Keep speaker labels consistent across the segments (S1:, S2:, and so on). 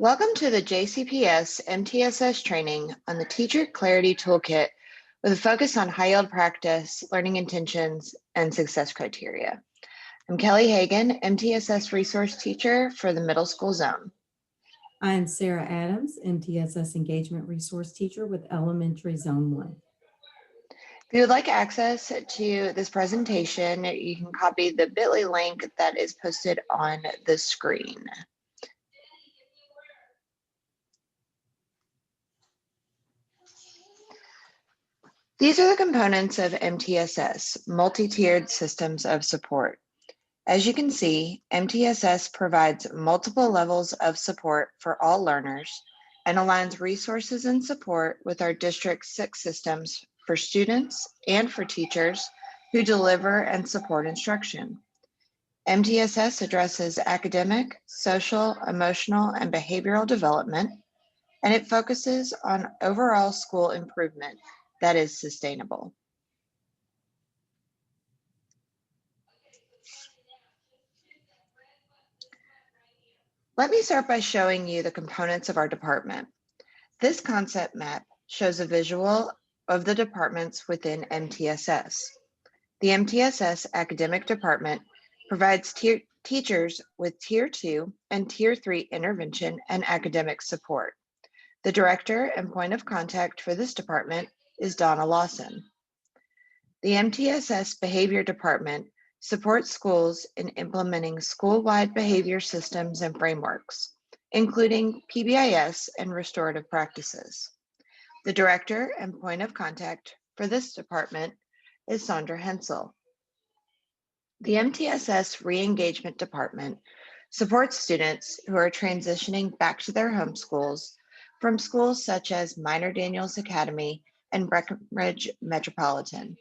S1: Welcome to the JCPS MTSS training on the Teacher Clarity Toolkit with a focus on high-yield practice, learning intentions, and success criteria. I'm Kelly Hagan, MTSS resource teacher for the middle school zone.
S2: I'm Sarah Adams, MTSS engagement resource teacher with elementary zone 1.
S1: If you would like access to this presentation, you can copy the bit.ly link that is posted on the screen. These are the components of MTSS, multi-tiered systems of support. As you can see, MTSS provides multiple levels of support for all learners and aligns resources and support with our District 6 systems for students and for teachers who deliver and support instruction. MTSS addresses academic, social, emotional, and behavioral development, and it focuses on overall school improvement that is sustainable. Let me start by showing you the components of our department. This concept map shows a visual of the departments within MTSS. The MTSS academic department provides teachers with Tier 2 and Tier 3 intervention and academic support. The director and point of contact for this department is Donna Lawson. The MTSS behavior department supports schools in implementing school-wide behavior systems and frameworks, including PBIS and restorative practices. The director and point of contact for this department is Sandra Hensel. The MTSS re-engagement department supports students who are transitioning back to their home schools from schools such as Minor Daniels Academy and Breckenridge Metropolitan.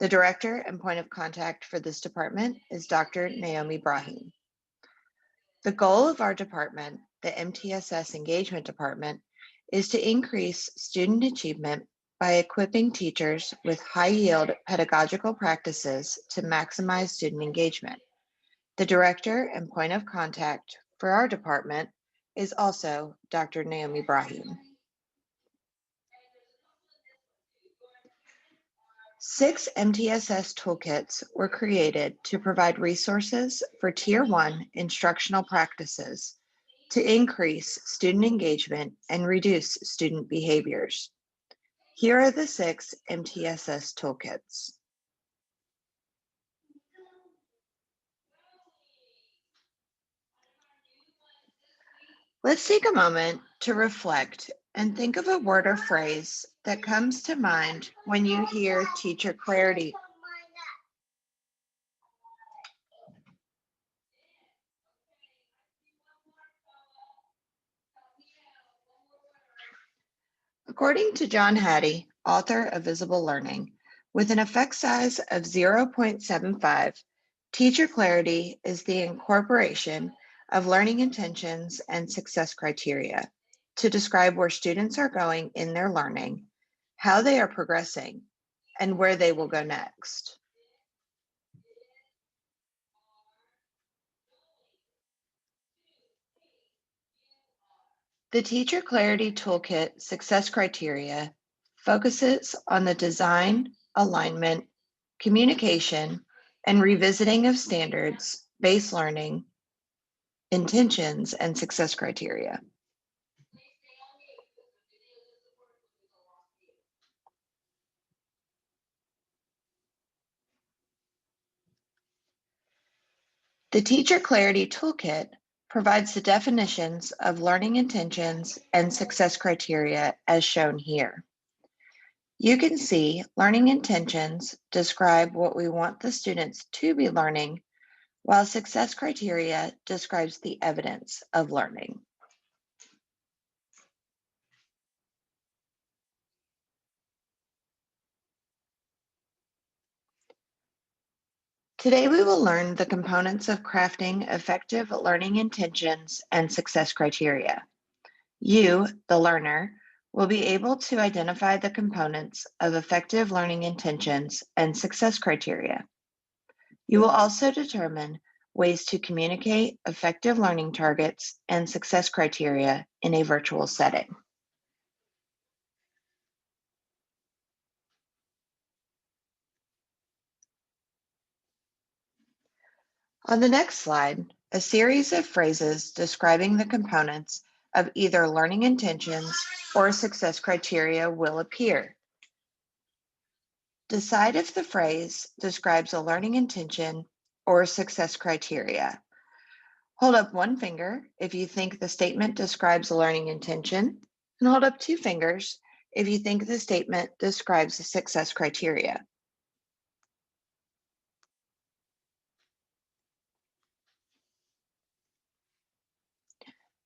S1: The director and point of contact for this department is Dr. Naomi Brahim. The goal of our department, the MTSS Engagement Department, is to increase student achievement by equipping teachers with high-yield pedagogical practices to maximize student engagement. The director and point of contact for our department is also Dr. Naomi Brahim. 6 MTSS toolkits were created to provide resources for Tier 1 instructional practices to increase student engagement and reduce student behaviors. Here are the 6 MTSS toolkits. Let's take a moment to reflect and think of a word or phrase that comes to mind when you hear teacher clarity. According to John Hattie, author of Visible Learning, with an effect size of 0.75, teacher clarity is the incorporation of learning intentions and success criteria to describe where students are going in their learning, how they are progressing, and where they will go next. The Teacher Clarity Toolkit success criteria focuses on the design, alignment, communication, and revisiting of standards, based learning, intentions, and success criteria. The Teacher Clarity Toolkit provides the definitions of learning intentions and success criteria as shown here. You can see learning intentions describe what we want the students to be learning, while success criteria describes the evidence of learning. Today, we will learn the components of crafting effective learning intentions and success criteria. You, the learner, will be able to identify the components of effective learning intentions and success criteria. You will also determine ways to communicate effective learning targets and success criteria in a virtual setting. On the next slide, a series of phrases describing the components of either learning intentions or success criteria will appear. Decide if the phrase describes a learning intention or success criteria. Hold up one finger if you think the statement describes a learning intention, and hold up two fingers if you think the statement describes a success criteria.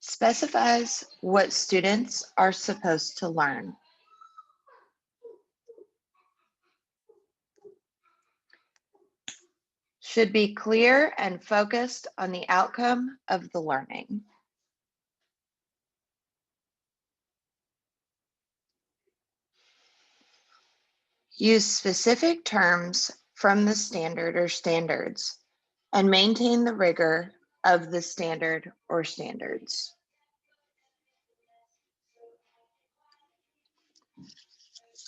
S1: Specifies what students are supposed to learn. Should be clear and focused on the outcome of the learning. Use specific terms from the standard or standards and maintain the rigor of the standard or standards.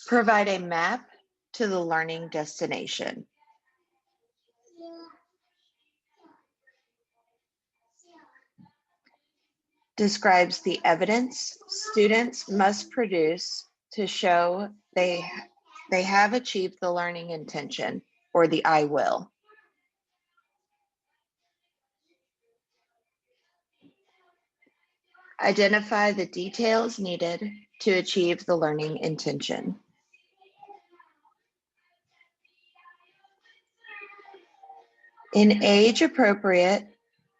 S1: Provide a map to the learning destination. Describes the evidence students must produce to show they have achieved the learning intention, or the I will. Identify the details needed to achieve the learning intention. In age-appropriate,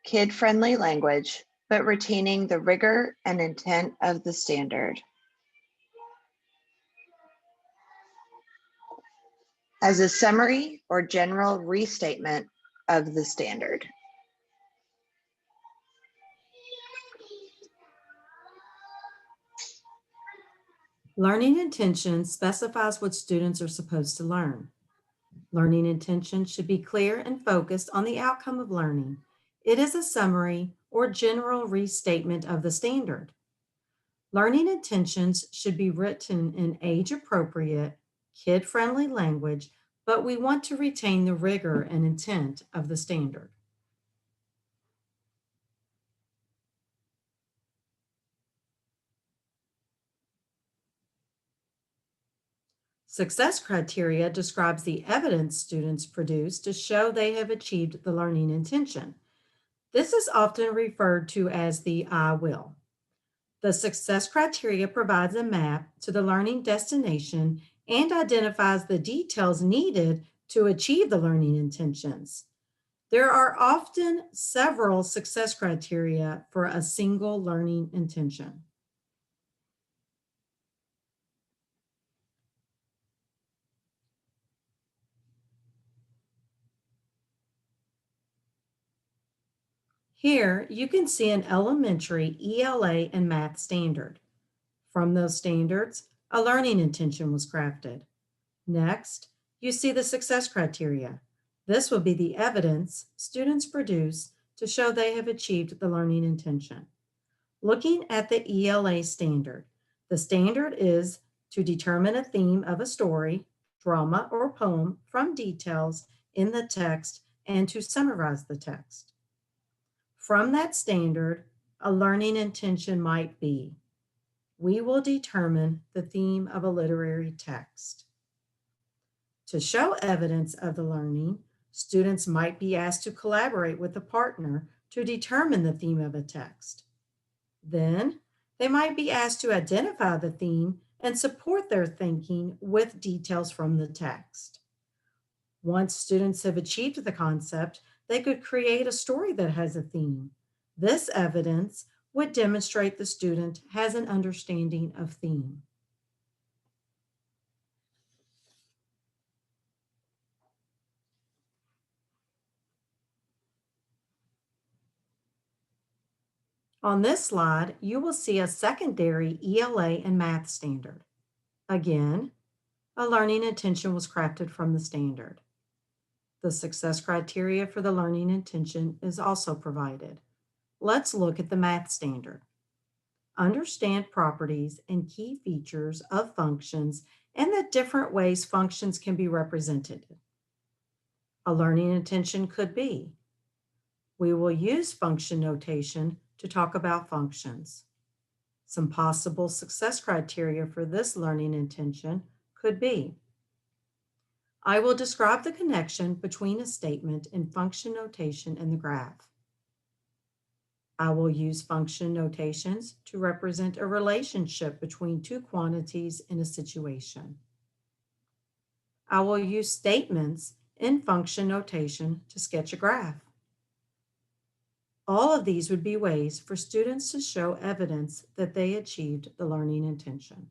S1: kid-friendly language, but retaining the rigor and intent of the standard. As a summary or general restatement of the standard.
S2: Learning intention specifies what students are supposed to learn. Learning intention should be clear and focused on the outcome of learning. It is a summary or general restatement of the standard. Learning intentions should be written in age-appropriate, kid-friendly language, but we want to retain the rigor and intent of the standard. Success criteria describes the evidence students produce to show they have achieved the learning intention. This is often referred to as the I will. The success criteria provides a map to the learning destination and identifies the details needed to achieve the learning intentions. There are often several success criteria for a single learning intention. Here, you can see an elementary ELA and math standard. From those standards, a learning intention was crafted. Next, you see the success criteria. This will be the evidence students produce to show they have achieved the learning intention. Looking at the ELA standard, the standard is to determine a theme of a story, drama, or poem from details in the text and to summarize the text. From that standard, a learning intention might be, we will determine the theme of a literary text. To show evidence of the learning, students might be asked to collaborate with a partner to determine the theme of a text. Then, they might be asked to identify the theme and support their thinking with details from the text. Once students have achieved the concept, they could create a story that has a theme. This evidence would demonstrate the student has an understanding of theme. On this slide, you will see a secondary ELA and math standard. Again, a learning intention was crafted from the standard. The success criteria for the learning intention is also provided. Let's look at the math standard. Understand properties and key features of functions and the different ways functions can be represented. A learning intention could be, we will use function notation to talk about functions. Some possible success criteria for this learning intention could be, I will describe the connection between a statement and function notation in the graph. I will use function notations to represent a relationship between two quantities in a situation. I will use statements in function notation to sketch a graph. All of these would be ways for students to show evidence that they achieved the learning intention.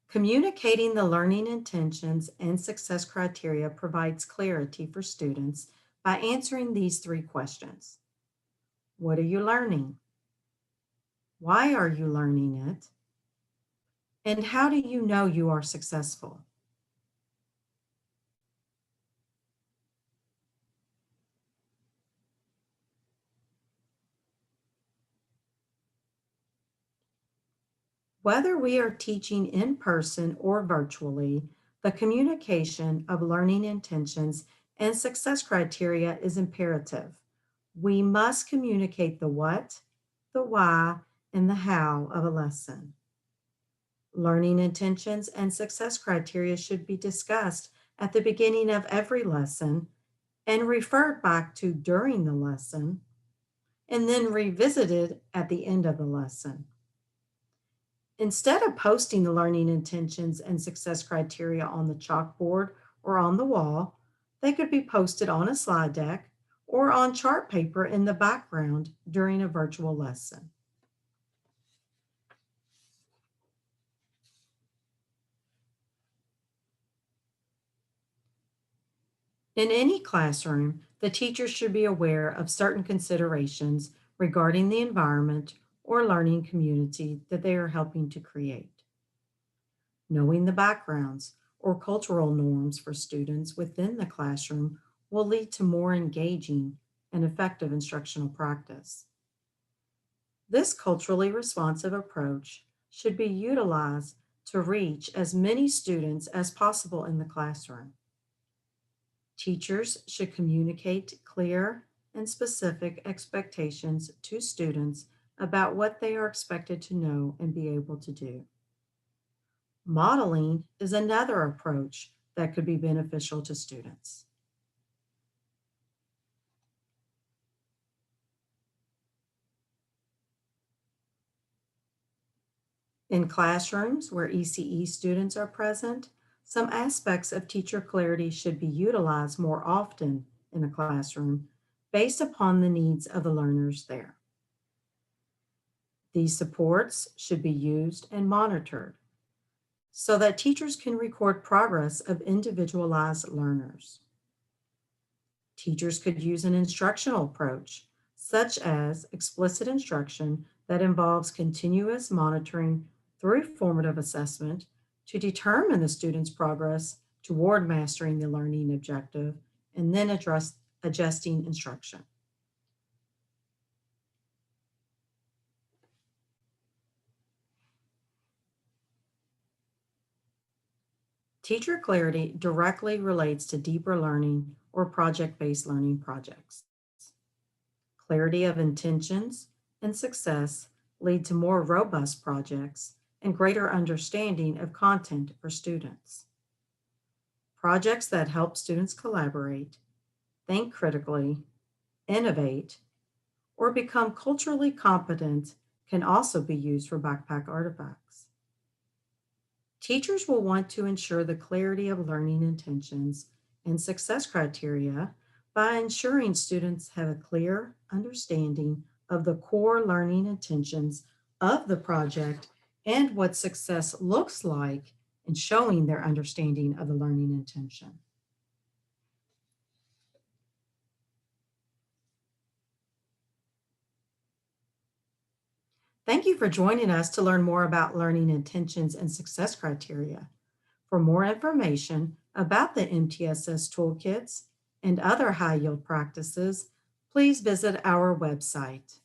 S2: Communicating the learning intentions and success criteria provides clarity for students by answering these three questions. What are you learning? Why are you learning it? And how do you know you are successful? Whether we are teaching in person or virtually, the communication of learning intentions and success criteria is imperative. We must communicate the what, the why, and the how of a lesson. Learning intentions and success criteria should be discussed at the beginning of every lesson and referred back to during the lesson, and then revisited at the end of the lesson. Instead of posting the learning intentions and success criteria on the chalkboard or on the wall, they could be posted on a slide deck or on chart paper in the background during a virtual lesson. In any classroom, the teacher should be aware of certain considerations regarding the environment or learning community that they are helping to create. Knowing the backgrounds or cultural norms for students within the classroom will lead to more engaging and effective instructional practice. This culturally responsive approach should be utilized to reach as many students as possible in the classroom. Teachers should communicate clear and specific expectations to students about what they are expected to know and be able to do. Modeling is another approach that could be beneficial to students. In classrooms where ECE students are present, some aspects of teacher clarity should be utilized more often in a classroom based upon the needs of the learners there. These supports should be used and monitored so that teachers can record progress of individualized learners. Teachers could use an instructional approach, such as explicit instruction that involves continuous monitoring through formative assessment to determine the student's progress toward mastering the learning objective and then adjusting instruction. Teacher clarity directly relates to deeper learning or project-based learning projects. Clarity of intentions and success lead to more robust projects and greater understanding of content for students. Projects that help students collaborate, think critically, innovate, or become culturally competent can also be used for backpack artifacts. Teachers will want to ensure the clarity of learning intentions and success criteria by ensuring students have a clear understanding of the core learning intentions of the project and what success looks like in showing their understanding of the learning intention. Thank you for joining us to learn more about learning intentions and success criteria. For more information about the MTSS toolkits and other high yield practices, please visit our website.